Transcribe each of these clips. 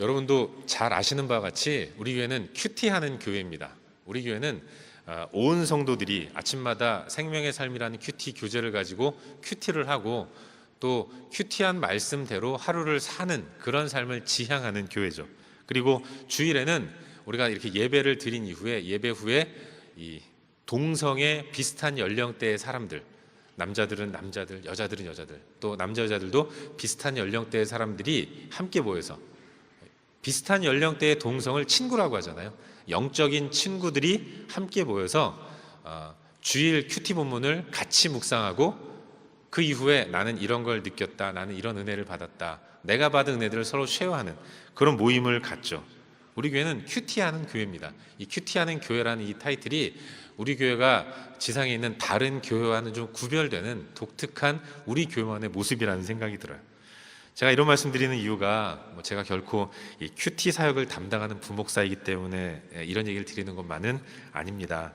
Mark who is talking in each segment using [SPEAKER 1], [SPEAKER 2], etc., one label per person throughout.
[SPEAKER 1] 여러분도 잘 아시는 바와 같이 우리 교회는 큐티하는 교회입니다. 우리 교회는 온 성도들이 아침마다 생명의 삶이라는 큐티 교재를 가지고 큐티를 하고 또 큐티한 말씀대로 하루를 사는 그런 삶을 지향하는 교회죠. 그리고 주일에는 우리가 이렇게 예배를 드린 이후에 예배 후에 이 동성애 비슷한 연령대의 사람들, 남자들은 남자들, 여자들은 여자들, 또 남자 여자들도 비슷한 연령대의 사람들이 함께 모여서 비슷한 연령대의 동성을 친구라고 하잖아요. 영적인 친구들이 함께 모여서 주일 큐티 본문을 같이 묵상하고 그 이후에 나는 이런 걸 느꼈다, 나는 이런 은혜를 받았다, 내가 받은 은혜들을 서로 쉐어하는 그런 모임을 갖죠. 우리 교회는 큐티하는 교회입니다. 이 큐티하는 교회라는 이 타이틀이 우리 교회가 지상에 있는 다른 교회와는 좀 구별되는 독특한 우리 교회만의 모습이라는 생각이 들어요. 제가 이런 말씀 드리는 이유가 제가 결코 이 큐티 사역을 담당하는 부목사이기 때문에 이런 얘기를 드리는 것만은 아닙니다.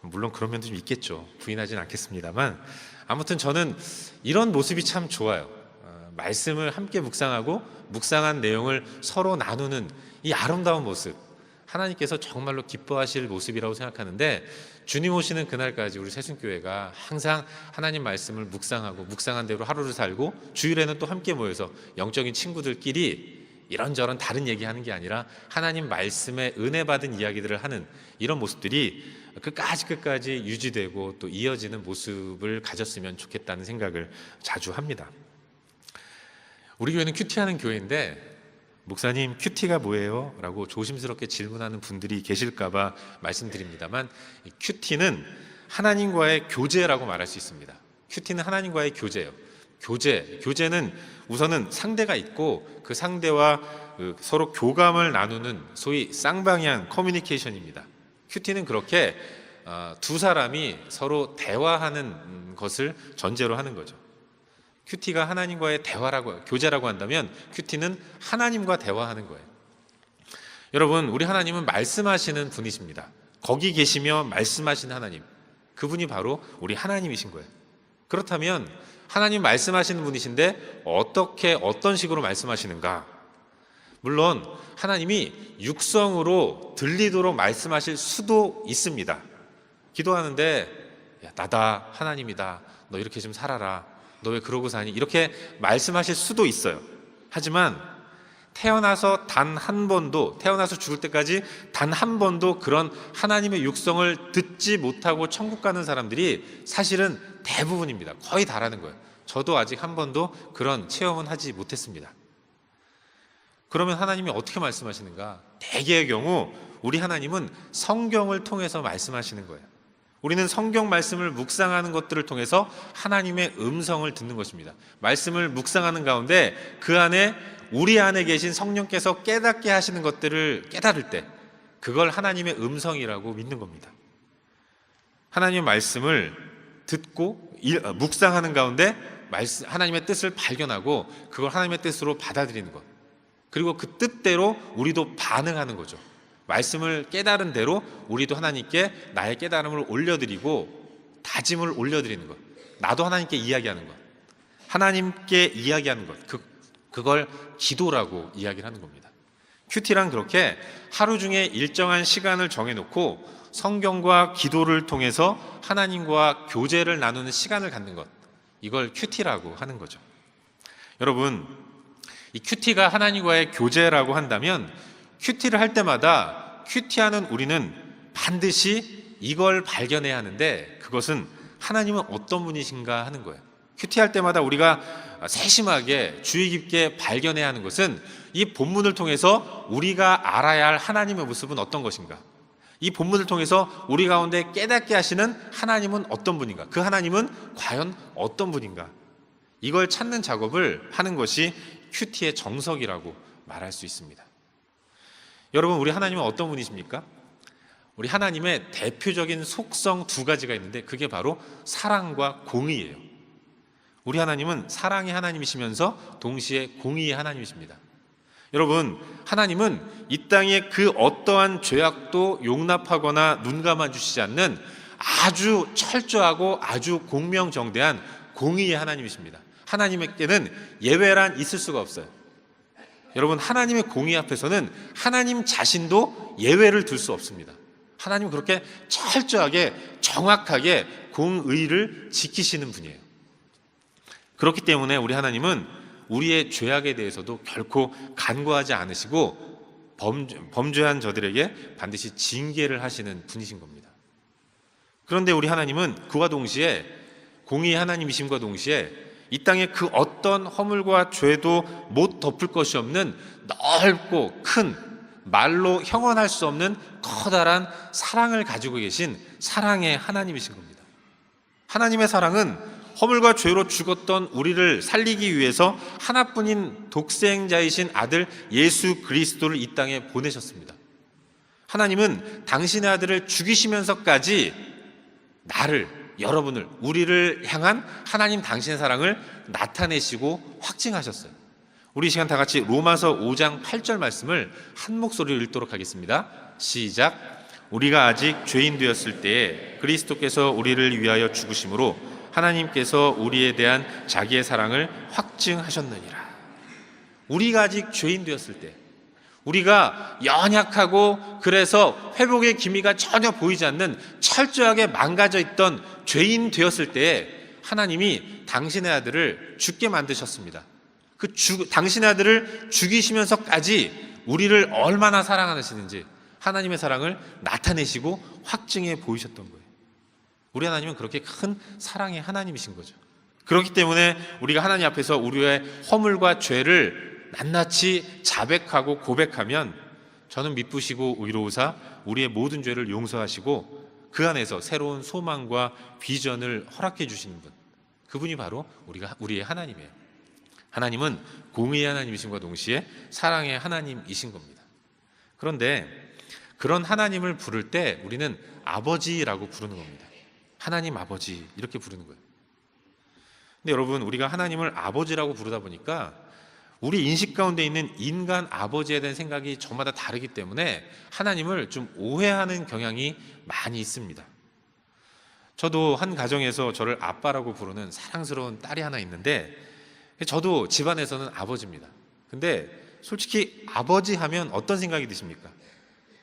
[SPEAKER 1] 물론 그런 면도 좀 있겠죠. 부인하진 않겠습니다만 아무튼 저는 이런 모습이 참 좋아요. 말씀을 함께 묵상하고 묵상한 내용을 서로 나누는 이 아름다운 모습, 하나님께서 정말로 기뻐하실 모습이라고 생각하는데, 주님 오시는 그날까지 우리 새순교회가 항상 하나님 말씀을 묵상하고 묵상한 대로 하루를 살고 주일에는 또 함께 모여서 영적인 친구들끼리 이런저런 다른 얘기하는 게 아니라 하나님 말씀에 은혜 받은 이야기들을 하는 이런 모습들이 끝까지 유지되고 또 이어지는 모습을 가졌으면 좋겠다는 생각을 자주 합니다. 우리 교회는 큐티하는 교회인데, 목사님 큐티가 뭐예요? 라고 조심스럽게 질문하는 분들이 계실까봐 말씀드립니다만, 큐티는 하나님과의 교제라고 말할 수 있습니다. 큐티는 하나님과의 교제예요. 교제는 우선은 상대가 있고 그 상대와 서로 교감을 나누는 소위 쌍방향 커뮤니케이션입니다. 큐티는 그렇게 두 사람이 서로 대화하는 것을 전제로 하는 거죠. 큐티가 하나님과의 교제라고 한다면 큐티는 하나님과 대화하는 거예요. 여러분, 우리 하나님은 말씀하시는 분이십니다. 거기 계시며 말씀하시는 하나님, 그분이 바로 우리 하나님이신 거예요. 그렇다면 하나님 말씀하시는 분이신데 어떤 식으로 말씀하시는가? 물론 하나님이 육성으로 들리도록 말씀하실 수도 있습니다. 기도하는데 야, 나다, 하나님이다, 너 이렇게 좀 살아라, 너 왜 그러고 사니? 이렇게 말씀하실 수도 있어요. 하지만 태어나서 죽을 때까지 단 한 번도 그런 하나님의 육성을 듣지 못하고 천국 가는 사람들이 사실은 대부분입니다. 거의 다라는 거예요. 저도 아직 한 번도 그런 체험은 하지 못했습니다. 그러면 하나님이 어떻게 말씀하시는가? 대개의 경우 우리 하나님은 성경을 통해서 말씀하시는 거예요. 우리는 성경 말씀을 묵상하는 것들을 통해서 하나님의 음성을 듣는 것입니다. 말씀을 묵상하는 가운데 그 안에 우리 안에 계신 성령께서 깨닫게 하시는 것들을 깨달을 때 그걸 하나님의 음성이라고 믿는 겁니다. 하나님의 말씀을 듣고 묵상하는 가운데 하나님의 뜻을 발견하고 그걸 하나님의 뜻으로 받아들이는 것, 그리고 그 뜻대로 우리도 반응하는 거죠. 말씀을 깨달은 대로 우리도 하나님께 나의 깨달음을 올려드리고 다짐을 올려드리는 것, 나도 하나님께 이야기하는 것, 하나님께 이야기하는 것, 그걸 기도라고 이야기를 하는 겁니다. 큐티란 그렇게 하루 중에 일정한 시간을 정해놓고 성경과 기도를 통해서 하나님과 교제를 나누는 시간을 갖는 것, 이걸 큐티라고 하는 거죠. 여러분, 이 큐티가 하나님과의 교제라고 한다면 큐티를 할 때마다 큐티하는 우리는 반드시 이걸 발견해야 하는데, 그것은 하나님은 어떤 분이신가 하는 거예요. 큐티할 때마다 우리가 세심하게 주의 깊게 발견해야 하는 것은 이 본문을 통해서 우리가 알아야 할 하나님의 모습은 어떤 것인가, 이 본문을 통해서 우리 가운데 깨닫게 하시는 하나님은 어떤 분인가, 그 하나님은 과연 어떤 분인가, 이걸 찾는 작업을 하는 것이 큐티의 정석이라고 말할 수 있습니다. 여러분, 우리 하나님은 어떤 분이십니까? 우리 하나님의 대표적인 속성 두 가지가 있는데 그게 바로 사랑과 공의예요. 우리 하나님은 사랑의 하나님이시면서 동시에 공의의 하나님이십니다. 여러분, 하나님은 이 땅에 그 어떠한 죄악도 용납하거나 눈감아 주시지 않는 아주 철저하고 아주 공명정대한 공의의 하나님이십니다. 하나님께는 예외란 있을 수가 없어요. 여러분, 하나님의 공의 앞에서는 하나님 자신도 예외를 둘 수 없습니다. 하나님은 그렇게 철저하게 정확하게 공의를 지키시는 분이에요. 그렇기 때문에 우리 하나님은 우리의 죄악에 대해서도 결코 간과하지 않으시고 범죄한 저들에게 반드시 징계를 하시는 분이신 겁니다. 그런데 우리 하나님은 그와 동시에, 공의의 하나님이심과 동시에 이 땅에 그 어떤 허물과 죄도 못 덮을 것이 없는 넓고 큰, 말로 형언할 수 없는 커다란 사랑을 가지고 계신 사랑의 하나님이신 겁니다. 하나님의 사랑은 허물과 죄로 죽었던 우리를 살리기 위해서 하나뿐인 독생자이신 아들 예수 그리스도를 이 땅에 보내셨습니다. 하나님은 당신의 아들을 죽이시면서까지 나를, 여러분을, 우리를 향한 하나님 당신의 사랑을 나타내시고 확증하셨어요. 우리 이 시간 다 같이 로마서 5장 8절 말씀을 한 목소리로 읽도록 하겠습니다. 시작. 우리가 아직 죄인 되었을 때에 그리스도께서 우리를 위하여 죽으심으로 하나님께서 우리에 대한 자기의 사랑을 확증하셨느니라. 우리가 아직 죄인 되었을 때, 우리가 연약하고 그래서 회복의 기미가 전혀 보이지 않는 철저하게 망가져 있던 죄인 되었을 때에 하나님이 당신의 아들을 죽게 만드셨습니다. 당신의 아들을 죽이시면서까지 우리를 얼마나 사랑하시는지 하나님의 사랑을 나타내시고 확증해 보이셨던 거예요. 우리 하나님은 그렇게 큰 사랑의 하나님이신 거죠. 그렇기 때문에 우리가 하나님 앞에서 우리의 허물과 죄를 낱낱이 자백하고 고백하면 저는 미쁘시고 의로우사 우리의 모든 죄를 용서하시고 그 안에서 새로운 소망과 비전을 허락해 주시는 분, 그분이 바로 우리의 하나님이에요. 하나님은 공의의 하나님이신과 동시에 사랑의 하나님이신 겁니다. 그런데 그런 하나님을 부를 때 우리는 아버지라고 부르는 겁니다. 하나님 아버지, 이렇게 부르는 거예요. 근데 여러분, 우리가 하나님을 아버지라고 부르다 보니까 우리 인식 가운데 있는 인간 아버지에 대한 생각이 저마다 다르기 때문에 하나님을 좀 오해하는 경향이 많이 있습니다. 저도 한 가정에서 저를 아빠라고 부르는 사랑스러운 딸이 하나 있는데, 저도 집안에서는 아버지입니다. 근데 솔직히 아버지 하면 어떤 생각이 드십니까?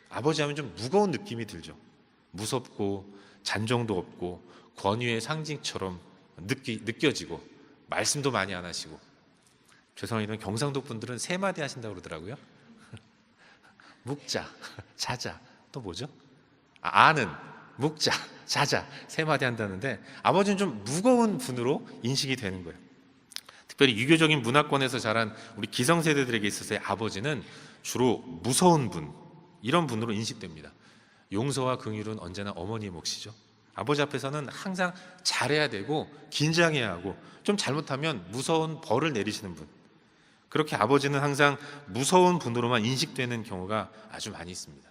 [SPEAKER 1] 아버지 하면 좀 무거운 느낌이 들죠. 무섭고 잔정도 없고 권위의 상징처럼 느껴지고 말씀도 많이 안 하시고, 죄송합니다, 경상도 분들은 세 마디 하신다고 그러더라고요. 묵자, 자자, 또 뭐죠? 아는, 묵자, 자자, 세 마디 한다는데 아버지는 좀 무거운 분으로 인식이 되는 거예요. 특별히 유교적인 문화권에서 자란 우리 기성세대들에게 있어서의 아버지는 주로 무서운 분, 이런 분으로 인식됩니다. 용서와 긍휼은 언제나 어머니의 몫이죠. 아버지 앞에서는 항상 잘해야 되고 긴장해야 하고 좀 잘못하면 무서운 벌을 내리시는 분, 그렇게 아버지는 항상 무서운 분으로만 인식되는 경우가 아주 많이 있습니다.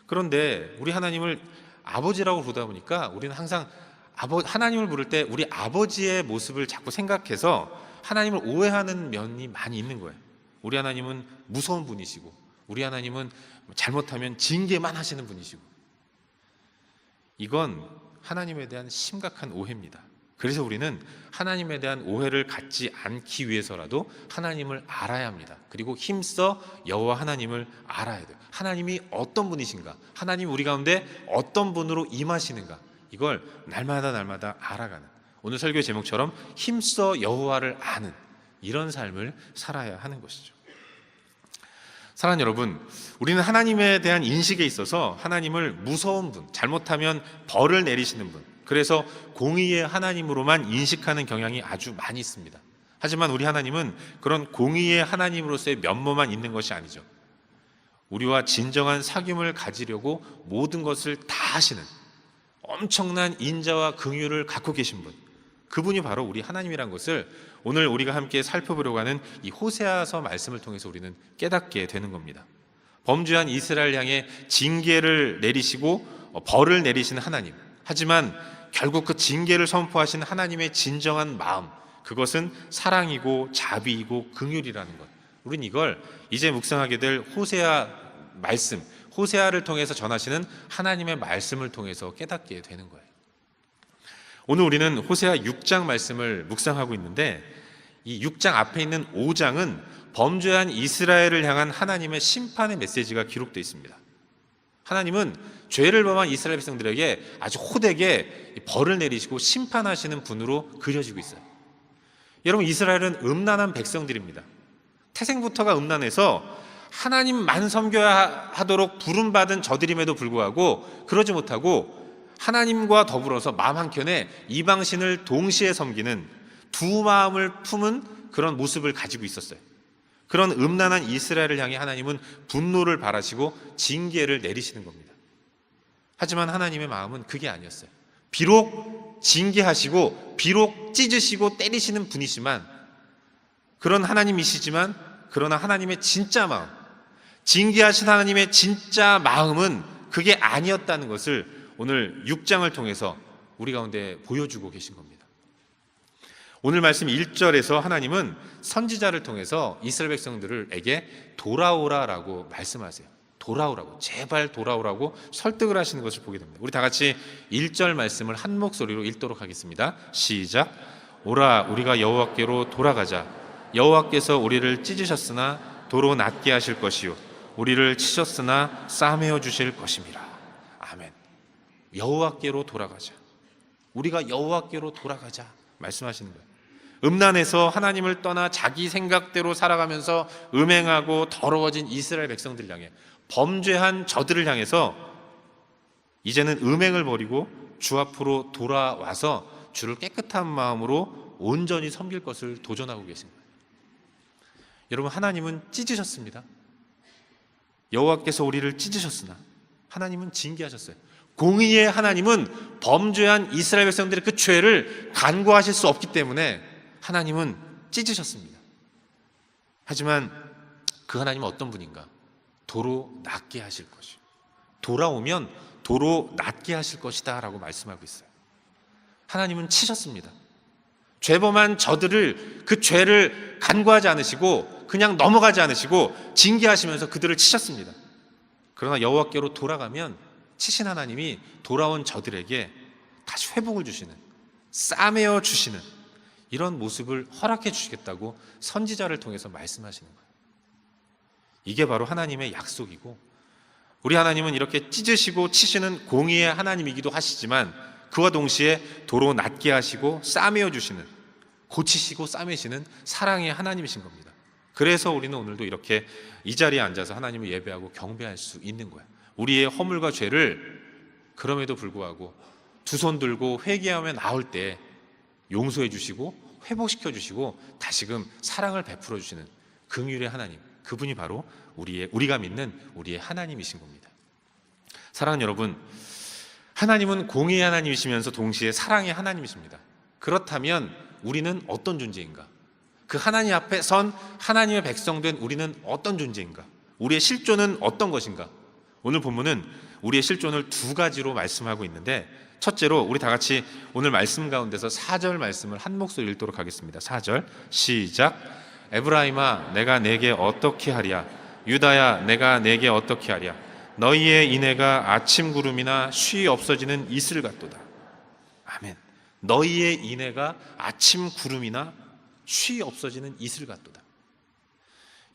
[SPEAKER 1] 그런데 우리 하나님을 아버지라고 부르다 보니까 우리는 항상 하나님을 부를 때 우리 아버지의 모습을 자꾸 생각해서 하나님을 오해하는 면이 많이 있는 거예요. 우리 하나님은 무서운 분이시고, 우리 하나님은 잘못하면 징계만 하시는 분이시고, 이건 하나님에 대한 심각한 오해입니다. 그래서 우리는 하나님에 대한 오해를 갖지 않기 위해서라도 하나님을 알아야 합니다. 그리고 힘써 여호와 하나님을 알아야 돼요. 하나님이 어떤 분이신가, 하나님이 우리 가운데 어떤 분으로 임하시는가, 이걸 날마다 알아가는, 오늘 설교의 제목처럼 힘써 여호와를 아는 이런 삶을 살아야 하는 것이죠. 사랑하는 여러분, 우리는 하나님에 대한 인식에 있어서 하나님을 무서운 분, 잘못하면 벌을 내리시는 분, 그래서 공의의 하나님으로만 인식하는 경향이 아주 많이 있습니다. 하지만 우리 하나님은 그런 공의의 하나님으로서의 면모만 있는 것이 아니죠. 우리와 진정한 사귐을 가지려고 모든 것을 다 하시는 엄청난 인자와 긍휼을 갖고 계신 분, 그분이 바로 우리 하나님이란 것을 오늘 우리가 함께 살펴보려고 하는 이 호세아서 말씀을 통해서 우리는 깨닫게 되는 겁니다. 범죄한 이스라엘 향해 징계를 내리시고 벌을 내리시는 하나님, 하지만 결국 그 징계를 선포하신 하나님의 진정한 마음, 그것은 사랑이고 자비이고 긍휼이라는 것, 우린 이걸 이제 묵상하게 될 호세아 말씀, 호세아를 통해서 전하시는 하나님의 말씀을 통해서 깨닫게 되는 거예요. 오늘 우리는 호세아 6장 말씀을 묵상하고 있는데, 이 6장 앞에 있는 5장은 범죄한 이스라엘을 향한 하나님의 심판의 메시지가 기록되어 있습니다. 하나님은 죄를 범한 이스라엘 백성들에게 아주 호되게 벌을 내리시고 심판하시는 분으로 그려지고 있어요. 여러분, 이스라엘은 음란한 백성들입니다. 태생부터가 음란해서 하나님만 섬겨야 하도록 부름받은 저들임에도 불구하고 그러지 못하고 하나님과 더불어서 마음 한켠에 이방신을 동시에 섬기는 두 마음을 품은 그런 모습을 가지고 있었어요. 그런 음란한 이스라엘을 향해 하나님은 분노를 발하시고 징계를 내리시는 겁니다. 하지만 하나님의 마음은 그게 아니었어요. 비록 징계하시고 비록 찢으시고 때리시는 분이시만, 그런 하나님이시지만, 그러나 하나님의 진짜 마음, 징계하신 하나님의 진짜 마음은 그게 아니었다는 것을 오늘 6장을 통해서 우리 가운데 보여주고 계신 겁니다. 오늘 말씀 1절에서 하나님은 선지자를 통해서 이스라엘 백성들에게 돌아오라라고 말씀하세요. 돌아오라고, 제발 돌아오라고 설득을 하시는 것을 보게 됩니다. 우리 다 같이 1절 말씀을 한 목소리로 읽도록 하겠습니다. 시작. 오라, 우리가 여호와께로 돌아가자. 여호와께서 우리를 찢으셨으나 도로 낫게 하실 것이요 우리를 치셨으나 싸매어 주실 것임이라. 아멘. 여호와께로 돌아가자. 우리가 여호와께로 돌아가자 말씀하시는 거예요. 음란해서 하나님을 떠나 자기 생각대로 살아가면서 음행하고 더러워진 이스라엘 백성들 향해, 범죄한 저들을 향해서 이제는 음행을 버리고 주 앞으로 돌아와서 주를 깨끗한 마음으로 온전히 섬길 것을 도전하고 계신 거예요. 여러분, 하나님은 찢으셨습니다. 여호와께서 우리를 찢으셨으나 하나님은 징계하셨어요. 공의의 하나님은 범죄한 이스라엘 백성들의 그 죄를 간과하실 수 없기 때문에 하나님은 찢으셨습니다. 하지만 그 하나님은 어떤 분인가? 도로 낫게 하실 것이요, 돌아오면 도로 낫게 하실 것이다 라고 말씀하고 있어요. 하나님은 치셨습니다. 죄범한 저들을, 그 죄를 간과하지 않으시고 그냥 넘어가지 않으시고 징계하시면서 그들을 치셨습니다. 그러나 여호와께로 돌아가면 치신 하나님이 돌아온 저들에게 다시 회복을 주시는, 싸매어 주시는 이런 모습을 허락해 주시겠다고 선지자를 통해서 말씀하시는 거예요. 이게 바로 하나님의 약속이고, 우리 하나님은 이렇게 찢으시고 치시는 공의의 하나님이기도 하시지만 그와 동시에 도로 낫게 하시고 싸매어 주시는, 고치시고 싸매시는 사랑의 하나님이신 겁니다. 그래서 우리는 오늘도 이렇게 이 자리에 앉아서 하나님을 예배하고 경배할 수 있는 거예요. 우리의 허물과 죄를 그럼에도 불구하고 두 손 들고 회개하며 나올 때 용서해 주시고 회복시켜 주시고 다시금 사랑을 베풀어 주시는 긍휼의 하나님, 그분이 바로 우리가 믿는 우리의 하나님이신 겁니다. 사랑하는 여러분, 하나님은 공의의 하나님이시면서 동시에 사랑의 하나님이십니다. 그렇다면 우리는 어떤 존재인가? 그 하나님 앞에 선 하나님의 백성된 우리는 어떤 존재인가? 우리의 실존은 어떤 것인가? 오늘 본문은 우리의 실존을 두 가지로 말씀하고 있는데, 첫째로 우리 다 같이 오늘 말씀 가운데서 4절 말씀을 한 목소리 읽도록 하겠습니다. 4절 시작. 에브라임아, 내가 내게 어떻게 하랴? 유다야, 내가 내게 어떻게 하랴? 너희의 인애가 아침 구름이나 쉬 없어지는 이슬 같도다. 아멘. 너희의 인애가 아침 구름이나 쉬 없어지는 이슬 같도다.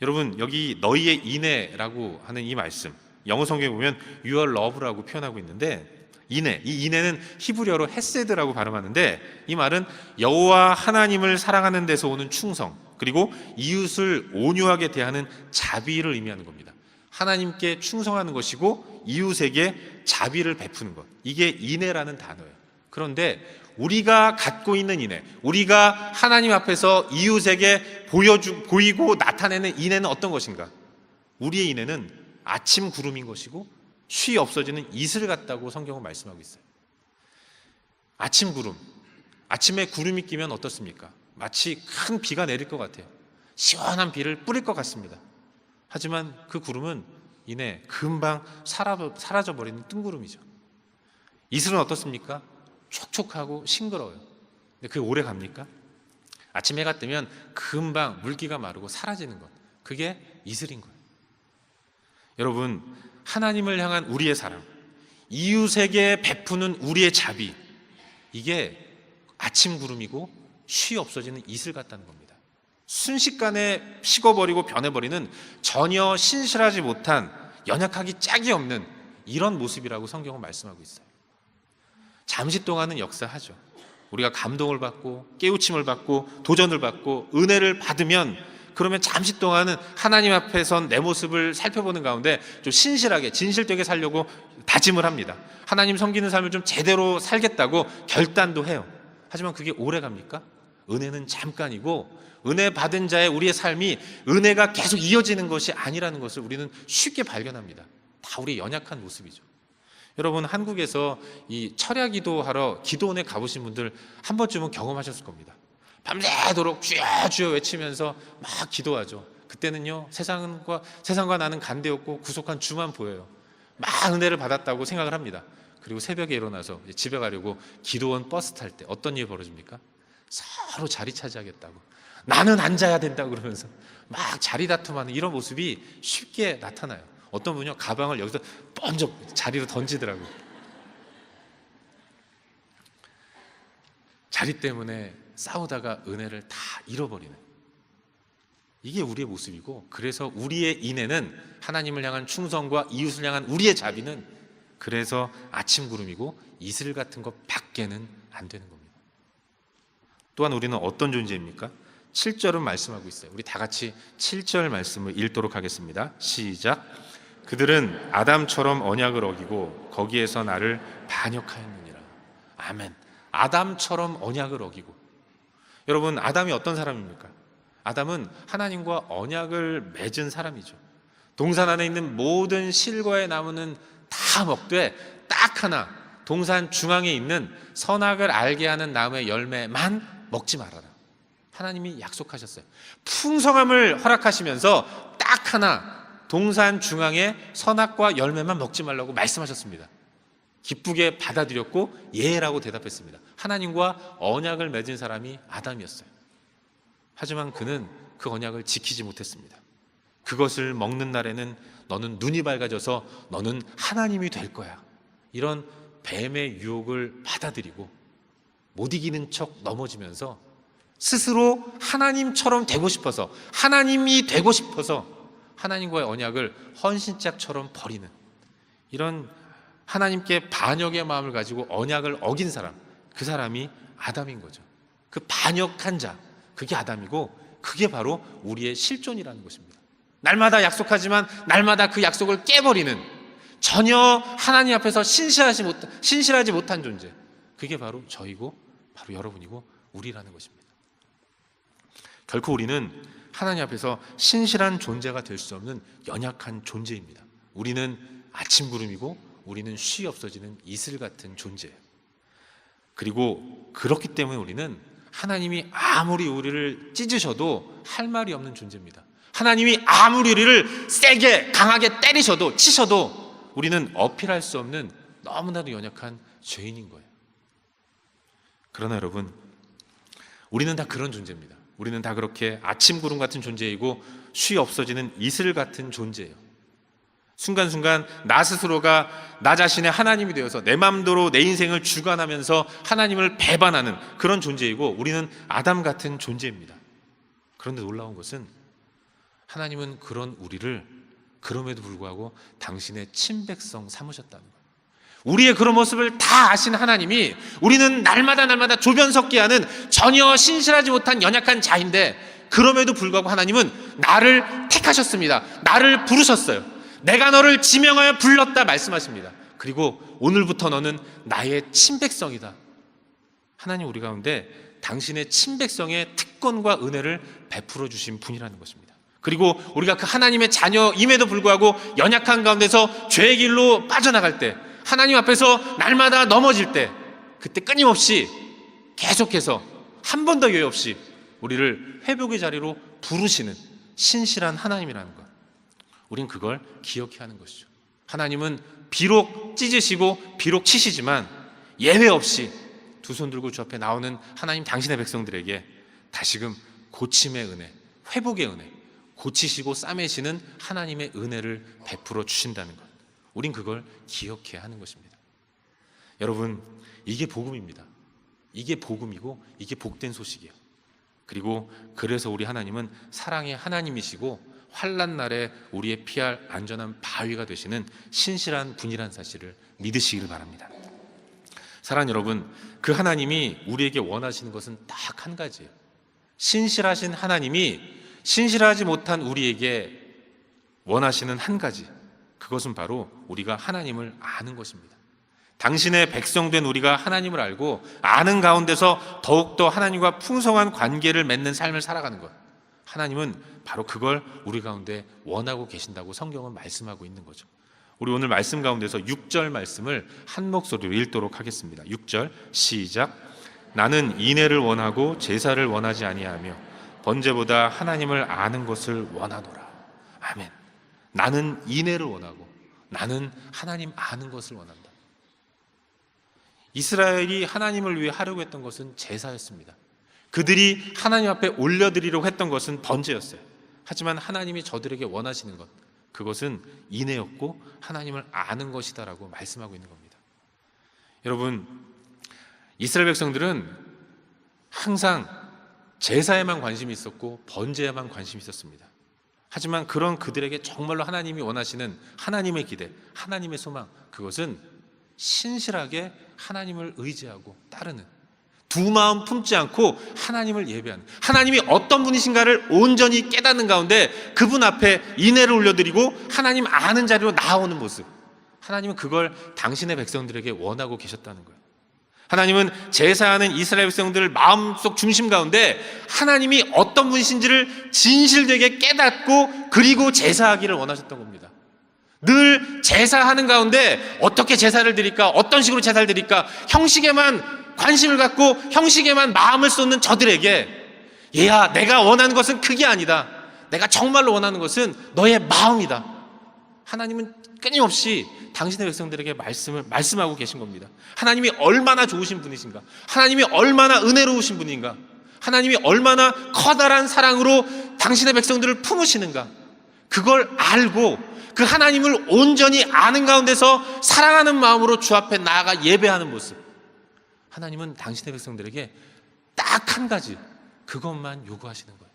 [SPEAKER 1] 여러분, 여기 너희의 인애라고 하는 이 말씀, 영어 성경에 보면 your love라고 표현하고 있는데, 인애, 이 인애는 히브리어로 헤세드라고 발음하는데, 이 말은 여호와 하나님을 사랑하는 데서 오는 충성, 그리고 이웃을 온유하게 대하는 자비를 의미하는 겁니다. 하나님께 충성하는 것이고 이웃에게 자비를 베푸는 것, 이게 인애라는 단어예요. 그런데 우리가 갖고 있는 인애, 우리가 하나님 앞에서 이웃에게 보이고 나타내는 인애는 어떤 것인가? 우리의 인애는 아침 구름인 것이고 쉬 없어지는 이슬 같다고 성경은 말씀하고 있어요. 아침 구름, 아침에 구름이 끼면 어떻습니까? 마치 큰 비가 내릴 것 같아요. 시원한 비를 뿌릴 것 같습니다. 하지만 그 구름은 이내 금방 사라져버리는 뜬구름이죠. 이슬은 어떻습니까? 촉촉하고 싱그러워요. 근데 그게 오래 갑니까? 아침 해가 뜨면 금방 물기가 마르고 사라지는 것, 그게 이슬인 거예요. 여러분, 하나님을 향한 우리의 사랑, 이웃에게 베푸는 우리의 자비, 이게 아침 구름이고 쉬 없어지는 이슬 같다는 겁니다. 순식간에 식어버리고 변해버리는 전혀 신실하지 못한, 연약하기 짝이 없는 이런 모습이라고 성경은 말씀하고 있어요. 잠시 동안은 역사하죠. 우리가 감동을 받고 깨우침을 받고 도전을 받고 은혜를 받으면, 그러면 잠시 동안은 하나님 앞에 선 내 모습을 살펴보는 가운데 좀 신실하게 진실되게 살려고 다짐을 합니다. 하나님 섬기는 삶을 좀 제대로 살겠다고 결단도 해요. 하지만 그게 오래 갑니까? 은혜는 잠깐이고, 은혜 받은 자의 우리의 삶이 은혜가 계속 이어지는 것이 아니라는 것을 우리는 쉽게 발견합니다. 다 우리 연약한 모습이죠. 여러분, 한국에서 이 철야 기도하러 기도원에 가보신 분들 한 번쯤은 경험하셨을 겁니다. 밤새도록 주여 주여 외치면서 막 기도하죠. 그때는요, 세상과 나는 간대없고 구속한 주만 보여요. 막 은혜를 받았다고 생각을 합니다. 그리고 새벽에 일어나서 집에 가려고 기도원 버스 탈 때 어떤 일이 벌어집니까? 서로 자리 차지하겠다고, 나는 앉아야 된다고 그러면서 막 자리 다툼하는 이런 모습이 쉽게 나타나요. 어떤 분이요, 가방을 여기서 번쩍 자리로 던지더라고요. 자리 때문에 싸우다가 은혜를 다 잃어버리는, 이게 우리의 모습이고, 그래서 우리의 인애는, 하나님을 향한 충성과 이웃을 향한 우리의 자비는 그래서 아침 구름이고 이슬 같은 것 밖에는 안 되는 겁니다. 또한 우리는 어떤 존재입니까? 7절은 말씀하고 있어요. 우리 다 같이 7절 말씀을 읽도록 하겠습니다. 시작. 그들은 아담처럼 언약을 어기고 거기에서 나를 반역하였느니라. 아멘. 아담처럼 언약을 어기고. 여러분, 아담이 어떤 사람입니까? 아담은 하나님과 언약을 맺은 사람이죠. 동산 안에 있는 모든 실과의 나무는 다 먹되 딱 하나, 동산 중앙에 있는 선악을 알게 하는 나무의 열매만 먹지 말아라. 하나님이 약속하셨어요. 풍성함을 허락하시면서 딱 하나, 동산 중앙에 선악과 열매만 먹지 말라고 말씀하셨습니다. 기쁘게 받아들였고 예라고 대답했습니다. 하나님과 언약을 맺은 사람이 아담이었어요. 하지만 그는 그 언약을 지키지 못했습니다. 그것을 먹는 날에는 너는 눈이 밝아져서 너는 하나님이 될 거야, 이런 뱀의 유혹을 받아들이고 못 이기는 척 넘어지면서 스스로 하나님처럼 되고 싶어서, 하나님이 되고 싶어서 하나님과의 언약을 헌신짝처럼 버리는, 이런 하나님께 반역의 마음을 가지고 언약을 어긴 사람, 그 사람이 아담인 거죠. 그 반역한 자, 그게 아담이고, 그게 바로 우리의 실존이라는 것입니다. 날마다 약속하지만 날마다 그 약속을 깨버리는, 전혀 하나님 앞에서 신실하지 못한 존재, 그게 바로 저이고 바로 여러분이고 우리라는 것입니다. 결코 우리는 하나님 앞에서 신실한 존재가 될 수 없는 연약한 존재입니다. 우리는 아침 구름이고 우리는 쉬 없어지는 이슬 같은 존재예요. 그리고 그렇기 때문에 우리는 하나님이 아무리 우리를 찢으셔도 할 말이 없는 존재입니다. 하나님이 아무리 우리를 세게 강하게 때리셔도 치셔도 우리는 어필할 수 없는 너무나도 연약한 죄인인 거예요. 그러나 여러분, 우리는 다 그런 존재입니다. 우리는 다 그렇게 아침 구름 같은 존재이고 쉬 없어지는 이슬 같은 존재예요. 순간순간 나 스스로가 나 자신의 하나님이 되어서 내 마음대로 내 인생을 주관하면서 하나님을 배반하는 그런 존재이고, 우리는 아담 같은 존재입니다. 그런데 놀라운 것은 하나님은 그런 우리를 그럼에도 불구하고 당신의 친백성 삼으셨다는 거예요. 우리의 그런 모습을 다 아신 하나님이, 우리는 날마다 조변석기 하는 전혀 신실하지 못한 연약한 자인데, 그럼에도 불구하고 하나님은 나를 택하셨습니다. 나를 부르셨어요. 내가 너를 지명하여 불렀다 말씀하십니다. 그리고 오늘부터 너는 나의 친백성이다. 하나님 우리 가운데 당신의 친백성의 특권과 은혜를 베풀어 주신 분이라는 것입니다. 그리고 우리가 그 하나님의 자녀임에도 불구하고 연약한 가운데서 죄의 길로 빠져나갈 때, 하나님 앞에서 날마다 넘어질 때, 그때 끊임없이 계속해서 한 번도 여유 없이 우리를 회복의 자리로 부르시는 신실한 하나님이라는 것, 우린 그걸 기억해야 하는 것이죠. 하나님은 비록 찢으시고 비록 치시지만 예외 없이 두 손 들고 주 앞에 나오는 하나님 당신의 백성들에게 다시금 고침의 은혜, 회복의 은혜, 고치시고 싸매시는 하나님의 은혜를 베풀어 주신다는 것, 우린 그걸 기억해야 하는 것입니다. 여러분, 이게 복음입니다. 이게 복음이고 이게 복된 소식이에요. 그리고 그래서 우리 하나님은 사랑의 하나님이시고 환난 날에 우리의 피할 안전한 바위가 되시는 신실한 분이라는 사실을 믿으시기를 바랍니다. 사랑하는 여러분, 그 하나님이 우리에게 원하시는 것은 딱 한 가지예요. 신실하신 하나님이 신실하지 못한 우리에게 원하시는 한 가지, 그것은 바로 우리가 하나님을 아는 것입니다. 당신의 백성된 우리가 하나님을 알고 아는 가운데서 더욱더 하나님과 풍성한 관계를 맺는 삶을 살아가는 것, 하나님은 바로 그걸 우리 가운데 원하고 계신다고 성경은 말씀하고 있는 거죠. 우리 오늘 말씀 가운데서 6절 말씀을 한 목소리로 읽도록 하겠습니다. 6절 시작. 나는 인애를 원하고 제사를 원하지 아니하며 번제보다 하나님을 아는 것을 원하노라. 아멘. 나는 인애를 원하고 나는 하나님 아는 것을 원한다. 이스라엘이 하나님을 위해 하려고 했던 것은 제사였습니다. 그들이 하나님 앞에 올려드리려고 했던 것은 번제였어요. 하지만 하나님이 저들에게 원하시는 것, 그것은 인애였고 하나님을 아는 것이다라고 말씀하고 있는 겁니다. 여러분, 이스라엘 백성들은 항상 제사에만 관심이 있었고 번제에만 관심이 있었습니다. 하지만 그런 그들에게 정말로 하나님이 원하시는 하나님의 기대, 하나님의 소망, 그것은 신실하게 하나님을 의지하고 따르는, 두 마음 품지 않고 하나님을 예배하는, 하나님이 어떤 분이신가를 온전히 깨닫는 가운데 그분 앞에 인애를 올려드리고 하나님 아는 자리로 나아오는 모습, 하나님은 그걸 당신의 백성들에게 원하고 계셨다는 거예요. 하나님은 제사하는 이스라엘 백성들 마음속 중심 가운데 하나님이 어떤 분이신지를 진실되게 깨닫고 그리고 제사하기를 원하셨던 겁니다. 늘 제사하는 가운데 어떻게 제사를 드릴까, 어떤 식으로 제사를 드릴까, 형식에만 관심을 갖고 형식에만 마음을 쏟는 저들에게, 얘야, 내가 원하는 것은 그게 아니다. 내가 정말로 원하는 것은 너의 마음이다. 하나님은 끊임없이 당신의 백성들에게 말씀하고 계신 겁니다. 하나님이 얼마나 좋으신 분이신가, 하나님이 얼마나 은혜로우신 분인가, 하나님이 얼마나 커다란 사랑으로 당신의 백성들을 품으시는가, 그걸 알고 그 하나님을 온전히 아는 가운데서 사랑하는 마음으로 주 앞에 나아가 예배하는 모습, 하나님은 당신의 백성들에게 딱 한 가지, 그것만 요구하시는 거예요.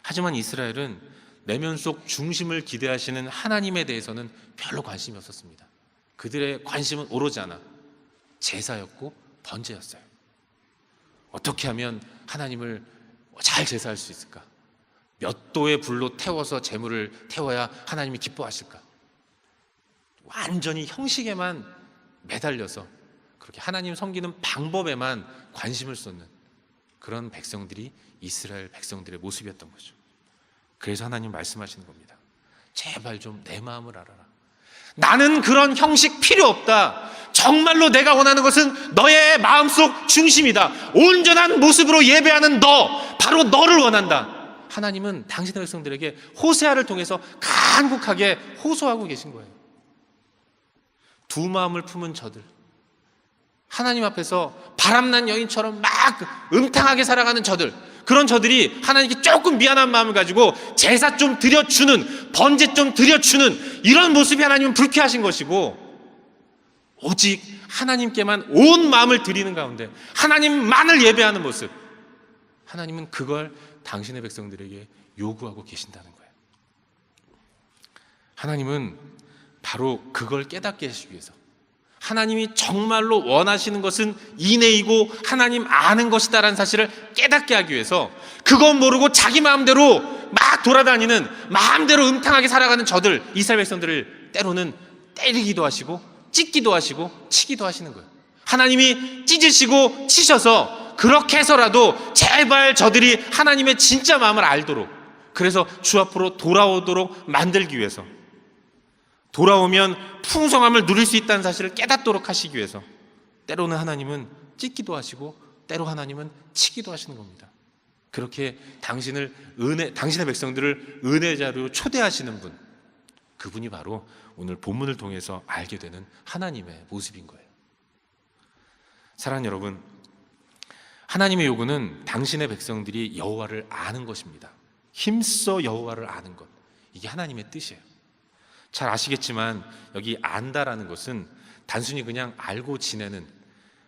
[SPEAKER 1] 하지만 이스라엘은 내면 속 중심을 기대하시는 하나님에 대해서는 별로 관심이 없었습니다. 그들의 관심은 오로지 하나, 제사였고 번제였어요. 어떻게 하면 하나님을 잘 제사할 수 있을까? 몇 도의 불로 태워서 제물을 태워야 하나님이 기뻐하실까? 완전히 형식에만 매달려서 그렇게 하나님 섬기는 방법에만 관심을 쏟는 그런 백성들이 이스라엘 백성들의 모습이었던 거죠. 그래서 하나님 말씀하시는 겁니다. 제발 좀 내 마음을 알아라. 나는 그런 형식 필요 없다. 정말로 내가 원하는 것은 너의 마음속 중심이다. 온전한 모습으로 예배하는 너, 바로 너를 원한다. 하나님은 당신의 백성들에게 호세아를 통해서 간곡하게 호소하고 계신 거예요. 두 마음을 품은 저들, 하나님 앞에서 바람난 여인처럼 막 음탕하게 살아가는 저들, 그런 저들이 하나님께 조금 미안한 마음을 가지고 제사 좀 드려주는, 번제 좀 드려주는 이런 모습이 하나님은 불쾌하신 것이고, 오직 하나님께만 온 마음을 드리는 가운데 하나님만을 예배하는 모습, 하나님은 그걸 당신의 백성들에게 요구하고 계신다는 거예요. 하나님은 바로 그걸 깨닫게 하시기 위해서, 하나님이 정말로 원하시는 것은 인애이고 하나님 아는 것이다라는 사실을 깨닫게 하기 위해서, 그건 모르고 자기 마음대로 막 돌아다니는, 마음대로 음탕하게 살아가는 저들, 이스라엘 백성들을 때로는 때리기도 하시고 찢기도 하시고 치기도 하시는 거예요. 하나님이 찢으시고 치셔서 그렇게 해서라도 제발 저들이 하나님의 진짜 마음을 알도록, 그래서 주 앞으로 돌아오도록 만들기 위해서, 돌아오면 풍성함을 누릴 수 있다는 사실을 깨닫도록 하시기 위해서 때로는 하나님은 찢기도 하시고 때로 하나님은 치기도 하시는 겁니다. 그렇게 당신의 백성들을 은혜자로 초대하시는 분, 그분이 바로 오늘 본문을 통해서 알게 되는 하나님의 모습인 거예요. 사랑하는 여러분, 하나님의 요구는 당신의 백성들이 여호와를 아는 것입니다. 힘써 여호와를 아는 것, 이게 하나님의 뜻이에요. 잘 아시겠지만 여기 안다라는 것은 단순히 그냥 알고 지내는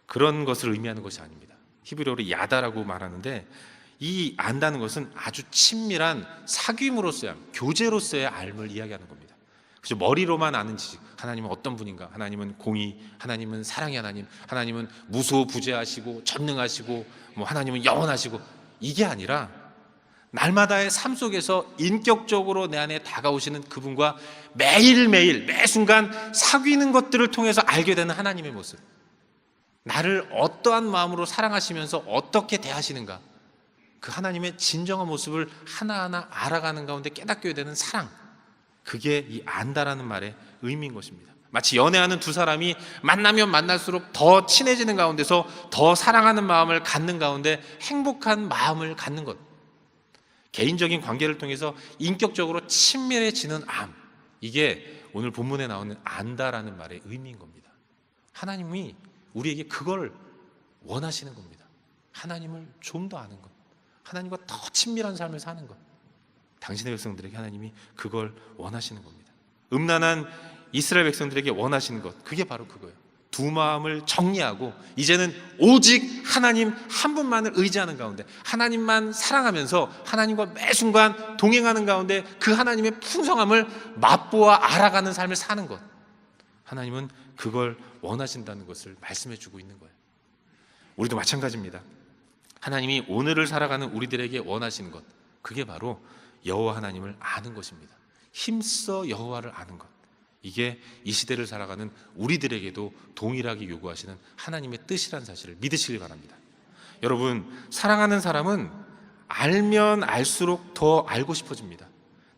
[SPEAKER 1] 그런 것을 의미하는 것이 아닙니다. 히브리어로 야다라고 말하는데, 이 안다는 것은 아주 친밀한 사귐으로서의 알, 교제로서의 알을 이야기하는 겁니다. 그죠? 머리로만 아는 지식, 하나님은 어떤 분인가, 하나님은 공의, 하나님은 사랑의 하나님, 하나님은 무소부재하시고 전능하시고 하나님은 영원하시고, 이게 아니라 날마다의 삶 속에서 인격적으로 내 안에 다가오시는 그분과 매일매일 매 순간 사귀는 것들을 통해서 알게 되는 하나님의 모습, 나를 어떠한 마음으로 사랑하시면서 어떻게 대하시는가, 그 하나님의 진정한 모습을 하나하나 알아가는 가운데 깨닫게 되는 사랑, 그게 이 안다라는 말의 의미인 것입니다. 마치 연애하는 두 사람이 만나면 만날수록 더 친해지는 가운데서 더 사랑하는 마음을 갖는 가운데 행복한 마음을 갖는 것, 개인적인 관계를 통해서 인격적으로 친밀해지는 암, 이게 오늘 본문에 나오는 안다라는 말의 의미인 겁니다. 하나님이 우리에게 그걸 원하시는 겁니다. 하나님을 좀 더 아는 것, 하나님과 더 친밀한 삶을 사는 것, 당신의 백성들에게 하나님이 그걸 원하시는 겁니다. 음란한 이스라엘 백성들에게 원하시는 것, 그게 바로 그거예요. 두 마음을 정리하고 이제는 오직 하나님 한 분만을 의지하는 가운데, 하나님만 사랑하면서 하나님과 매 순간 동행하는 가운데 그 하나님의 풍성함을 맛보아 알아가는 삶을 사는 것, 하나님은 그걸 원하신다는 것을 말씀해 주고 있는 거예요. 우리도 마찬가지입니다. 하나님이 오늘을 살아가는 우리들에게 원하시는 것, 그게 바로 여호와 하나님을 아는 것입니다. 힘써 여호와를 아는 것, 이게 이 시대를 살아가는 우리들에게도 동일하게 요구하시는 하나님의 뜻이라는 사실을 믿으시길 바랍니다. 여러분, 사랑하는 사람은 알면 알수록 더 알고 싶어집니다.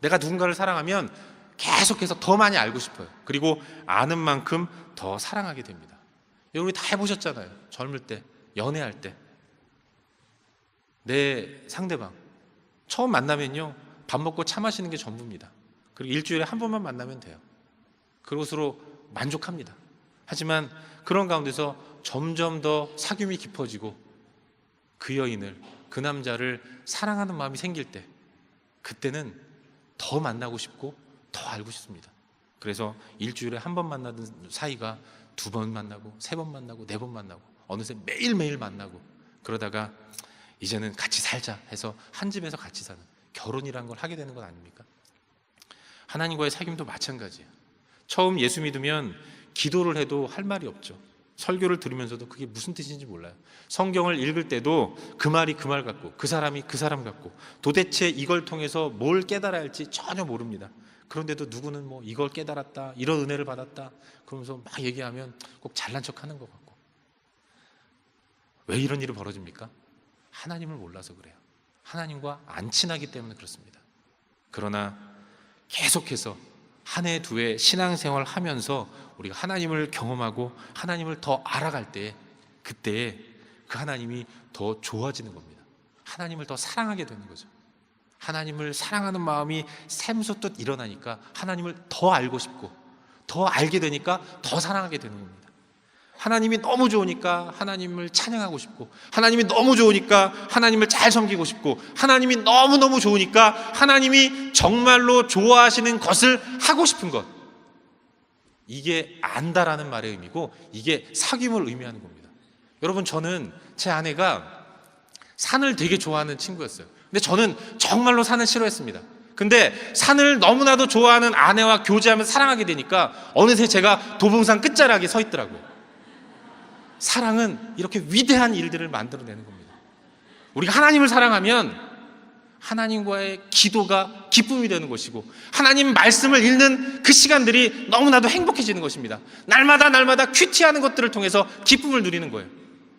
[SPEAKER 1] 내가 누군가를 사랑하면 계속해서 더 많이 알고 싶어요. 그리고 아는 만큼 더 사랑하게 됩니다. 여러분이 다 해보셨잖아요. 젊을 때, 연애할 때 내 상대방 처음 만나면요, 밥 먹고 차 마시는 게 전부입니다. 그리고 일주일에 한 번만 만나면 돼요. 그것으로 만족합니다. 하지만 그런 가운데서 점점 더 사귐이 깊어지고 그 여인을, 그 남자를 사랑하는 마음이 생길 때, 그때는 더 만나고 싶고 더 알고 싶습니다. 그래서 일주일에 한 번 만나던 사이가 두 번 만나고 세 번 만나고 네 번 만나고 어느새 매일매일 만나고, 그러다가 이제는 같이 살자 해서 한 집에서 같이 사는, 결혼이라는 걸 하게 되는 것 아닙니까? 하나님과의 사귐도 마찬가지예요. 처음 예수 믿으면 기도를 해도 할 말이 없죠. 설교를 들으면서도 그게 무슨 뜻인지 몰라요. 성경을 읽을 때도 그 말이 그 말 같고 그 사람이 그 사람 같고 도대체 이걸 통해서 뭘 깨달아야 할지 전혀 모릅니다. 그런데도 누구는 뭐 이걸 깨달았다, 이런 은혜를 받았다 그러면서 막 얘기하면 꼭 잘난 척하는 것 같고. 왜 이런 일이 벌어집니까? 하나님을 몰라서 그래요. 하나님과 안 친하기 때문에 그렇습니다. 그러나 계속해서 한 해 두 해 신앙생활 하면서 우리가 하나님을 경험하고 하나님을 더 알아갈 때, 그때 그 하나님이 더 좋아지는 겁니다. 하나님을 더 사랑하게 되는 거죠. 하나님을 사랑하는 마음이 샘솟듯 일어나니까 하나님을 더 알고 싶고 더 알게 되니까 더 사랑하게 되는 겁니다. 하나님이 너무 좋으니까 하나님을 찬양하고 싶고, 하나님이 너무 좋으니까 하나님을 잘 섬기고 싶고, 하나님이 너무너무 좋으니까 하나님이 정말로 좋아하시는 것을 하고 싶은 것, 이게 안다라는 말의 의미고 이게 사귐을 의미하는 겁니다. 여러분, 저는 제 아내가 산을 되게 좋아하는 친구였어요. 근데 저는 정말로 산을 싫어했습니다. 근데 산을 너무나도 좋아하는 아내와 교제하면서 사랑하게 되니까 어느새 제가 도봉산 끝자락에 서 있더라고요. 사랑은 이렇게 위대한 일들을 만들어내는 겁니다. 우리가 하나님을 사랑하면 하나님과의 기도가 기쁨이 되는 것이고, 하나님 말씀을 읽는 그 시간들이 너무나도 행복해지는 것입니다. 날마다 큐티하는 것들을 통해서 기쁨을 누리는 거예요.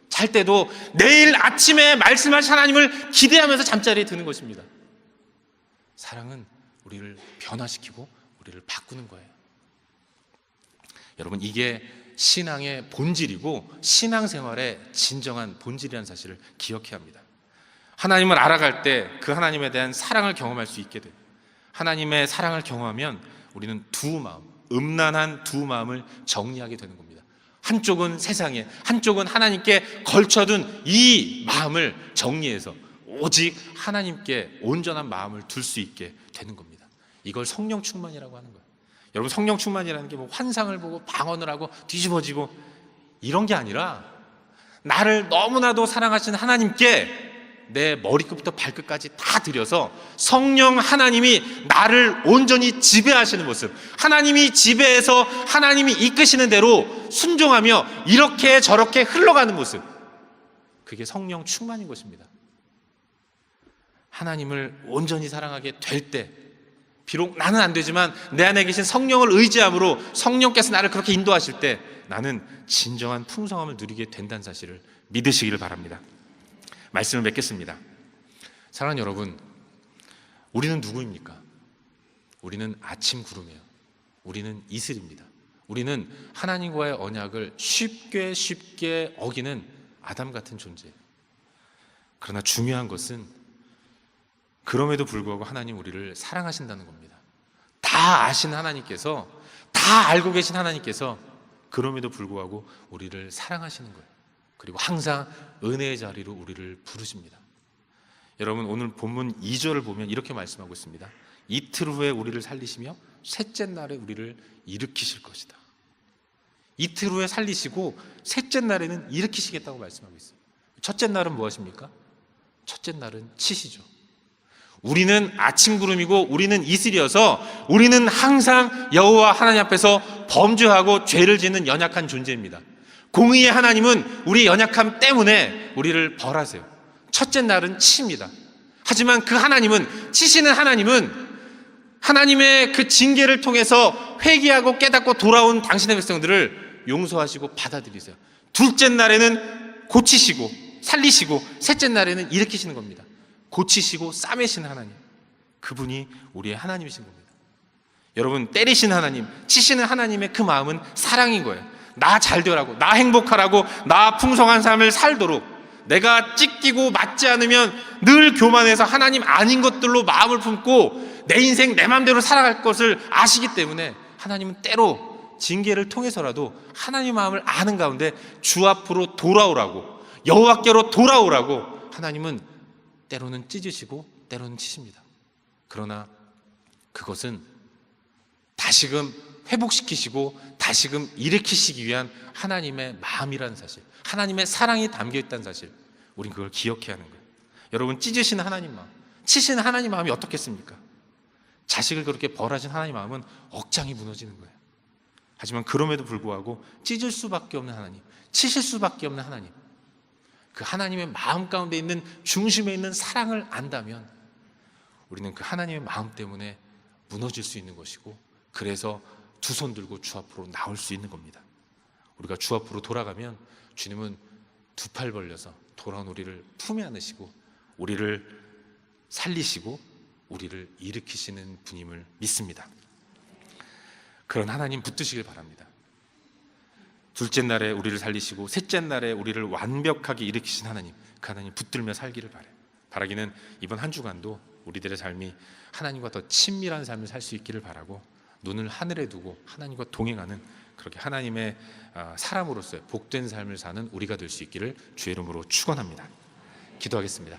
[SPEAKER 1] 잘 때도 내일 아침에 말씀하신 하나님을 기대하면서 잠자리에 드는 것입니다. 사랑은 우리를 변화시키고 우리를 바꾸는 거예요. 여러분, 이게 신앙의 본질이고 신앙생활의 진정한 본질이라는 사실을 기억해야 합니다. 하나님을 알아갈 때 그 하나님에 대한 사랑을 경험할 수 있게 돼요. 하나님의 사랑을 경험하면 우리는 두 마음, 음란한 두 마음을 정리하게 되는 겁니다. 한쪽은 세상에, 한쪽은 하나님께 걸쳐둔 이 마음을 정리해서 오직 하나님께 온전한 마음을 둘 수 있게 되는 겁니다. 이걸 성령 충만이라고 하는 거예요. 여러분, 성령 충만이라는 게 뭐 환상을 보고 방언을 하고 뒤집어지고 이런 게 아니라 나를 너무나도 사랑하신 하나님께 내 머리끝부터 발끝까지 다 들여서 성령 하나님이 나를 온전히 지배하시는 모습, 하나님이 지배해서 하나님이 이끄시는 대로 순종하며 이렇게 저렇게 흘러가는 모습, 그게 성령 충만인 것입니다. 하나님을 온전히 사랑하게 될 때, 비록 나는 안 되지만 내 안에 계신 성령을 의지함으로 성령께서 나를 그렇게 인도하실 때 나는 진정한 풍성함을 누리게 된다는 사실을 믿으시기를 바랍니다. 말씀을 맺겠습니다. 사랑하는 여러분, 우리는 누구입니까? 우리는 아침 구름이에요. 우리는 이슬입니다. 우리는 하나님과의 언약을 쉽게 어기는 아담 같은 존재예요. 그러나 중요한 것은 그럼에도 불구하고 하나님 우리를 사랑하신다는 겁니다. 다 아신 하나님께서, 다 알고 계신 하나님께서 그럼에도 불구하고 우리를 사랑하시는 거예요. 그리고 항상 은혜의 자리로 우리를 부르십니다. 여러분, 오늘 본문 2절을 보면 이렇게 말씀하고 있습니다. 이틀 후에 우리를 살리시며 셋째 날에 우리를 일으키실 것이다. 이틀 후에 살리시고 셋째 날에는 일으키시겠다고 말씀하고 있어요. 첫째 날은 무엇입니까? 첫째 날은 치시죠. 우리는 아침 구름이고 우리는 이슬이어서 우리는 항상 여호와 하나님 앞에서 범죄하고 죄를 짓는 연약한 존재입니다. 공의의 하나님은 우리 연약함 때문에 우리를 벌하세요. 첫째 날은 치입니다. 하지만 그 하나님은, 치시는 하나님은 하나님의 그 징계를 통해서 회개하고 깨닫고 돌아온 당신의 백성들을 용서하시고 받아들이세요. 둘째 날에는 고치시고 살리시고 셋째 날에는 일으키시는 겁니다. 고치시고 싸매시는 하나님, 그분이 우리의 하나님이신 겁니다. 여러분, 때리시는 하나님, 치시는 하나님의 그 마음은 사랑인 거예요. 나 잘 되라고, 나 행복하라고, 나 풍성한 삶을 살도록, 내가 찢기고 맞지 않으면 늘 교만해서 하나님 아닌 것들로 마음을 품고 내 인생 내 마음대로 살아갈 것을 아시기 때문에 하나님은 때로 징계를 통해서라도 하나님 마음을 아는 가운데 주 앞으로 돌아오라고, 여호와께로 돌아오라고 하나님은 때로는 찢으시고 때로는 치십니다. 그러나 그것은 다시금 회복시키시고 다시금 일으키시기 위한 하나님의 마음이라는 사실, 하나님의 사랑이 담겨있다는 사실, 우린 그걸 기억해야 하는 거예요. 여러분, 찢으시는 하나님 마음, 치시는 하나님 마음이 어떻겠습니까? 자식을 그렇게 벌하신 하나님 마음은 억장이 무너지는 거예요. 하지만 그럼에도 불구하고 찢을 수밖에 없는 하나님, 치실 수밖에 없는 하나님, 그 하나님의 마음 가운데 있는 중심에 있는 사랑을 안다면 우리는 그 하나님의 마음 때문에 무너질 수 있는 것이고, 그래서 두 손 들고 주 앞으로 나올 수 있는 겁니다. 우리가 주 앞으로 돌아가면 주님은 두 팔 벌려서 돌아온 우리를 품에 안으시고 우리를 살리시고 우리를 일으키시는 분임을 믿습니다. 그런 하나님 붙드시길 바랍니다. 둘째 날에 우리를 살리시고 셋째 날에 우리를 완벽하게 일으키신 하나님, 그 하나님 붙들며 살기를 바라기는 이번 한 주간도 우리들의 삶이 하나님과 더 친밀한 삶을 살 수 있기를 바라고, 눈을 하늘에 두고 하나님과 동행하는 그렇게 하나님의 사람으로서의 복된 삶을 사는 우리가 될 수 있기를 주의 이름으로 축원합니다. 기도하겠습니다.